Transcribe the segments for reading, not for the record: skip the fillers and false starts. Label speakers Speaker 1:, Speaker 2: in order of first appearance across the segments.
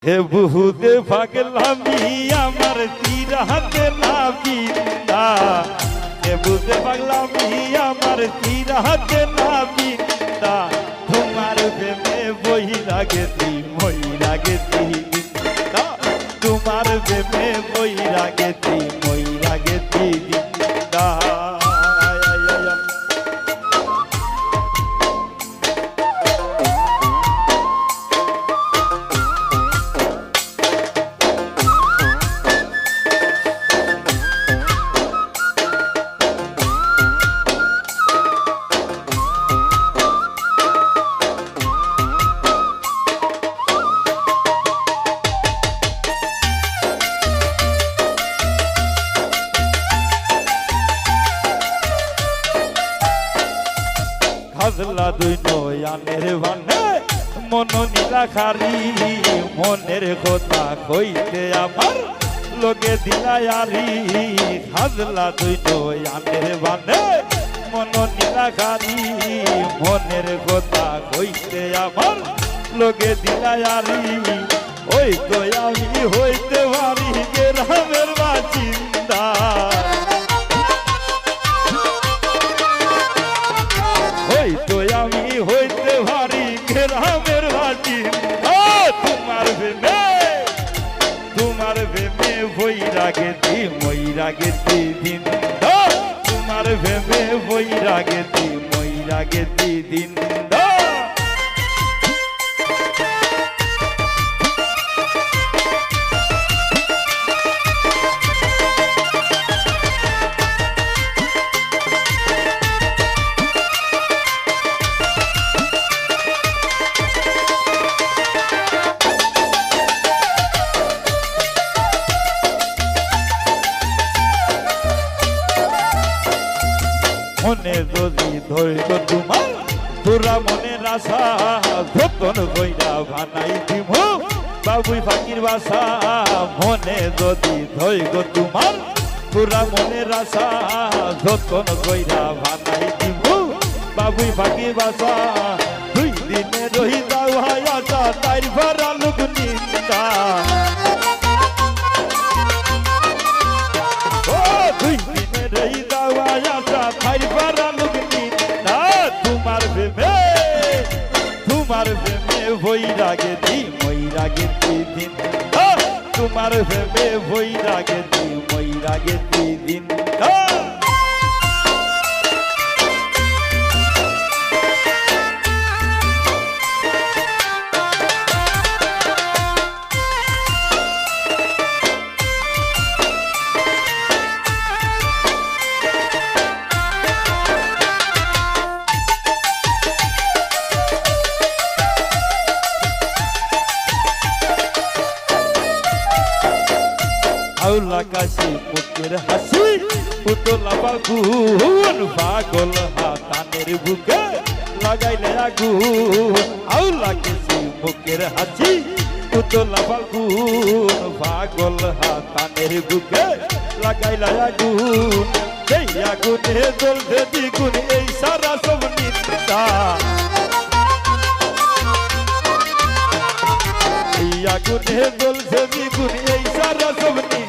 Speaker 1: হে বুহুতে পাগলামি আমার তীর হাতে না বিন্দা, হে বুহুতে পাগলামি আমার তীর হাতে না বিন্দা, তোমার প্রেমে বহিরা গেছি মইরা গেছি বিন্দা, তোমার প্রেমে বহিরা গেছি মইরা গেছি বিন্দা। খাজলা দুই নয়ানের বানে মন নীলাখারি, মনের কথা কইতে আমার লোকে দিলায়ারি। খাজলা দুই নয়ানের বানে মন নীলাখারি, মনের কথা কইতে আমার লোকে দিলায়ারি। ওই তো আমি হইতে পারি গ্রামের বাসিন্দা, তো আমি হইতে পারি গ্রামের বাসিন্দা। তোমার প্রেমে তোমার প্রেমে বইরা গেছি মইরা গেছি দিন, তোমার প্রেমে বইরা গেছি মইরা গেছি দিন। মনে যদি ধৈর্য তোমার তোরা মনের আশা, যতন কইরা বানাই দিব বাবুই ফাঁকির বাসা। মনে যদি ধৈর্য তোমার তোরা মনের আশা, যতন কইরা বানাই দিব বাবুই ফাঁকির বাসা। দুই দিনে রহি যাও হাই আশা তাই ভরা লোক নিন্দা, দুই দিনে রহি যাও হাই আশা তাই ভরা লোক নিন্দা। তোমার প্রেমে তোমার প্রেমে বইরা গেছি মইরা গেছি দিন, তোমার প্রেমে বইরা গেছি মইরা গেছি দিন। আউলা কাশি মুখের হাসি পুতলা বাগুন, পাগল হাতানের বুকে লাগাইলে আগুন। আউলা কাশি মুখের হাসি পুতলা বাগুন, পাগল হাতানের বুকে লাগাইলে আগুন। এই আগুনে জ্বলছে দ্বিগুণ এই সারা সব নিন্দা, এই আগুনে জ্বলছে দ্বিগুণ এই সারা সব নিন্দা।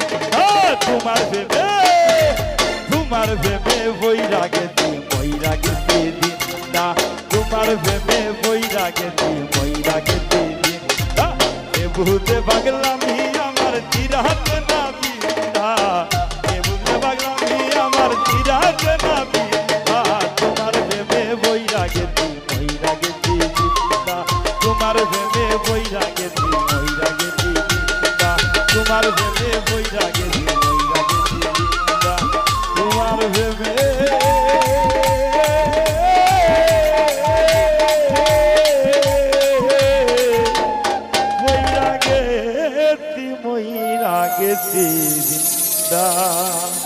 Speaker 1: তোমার প্রেমে তোমার প্রেমে বইরা গেছি মইরা গেছি দিন, তোমার প্রেমে বইরা গেছি মইরা গেছি দিন। এ বুঝতে পাগলামি আমার চিরাতে না বিন্দা, এ বুঝতে পাগলামি আমার চিরাতে না বিন্দা। তোমার প্রেমে বইরা গেছি মইরা গেছি দিন, তোমার প্রেমে বইরা গেছি মইরা গেছি দিন, তোমার প্রেমে বইরা গেছি মইরা গেছি দিন, তোমার প্রেমে মইরা গেছি মইরা গেছি দিন।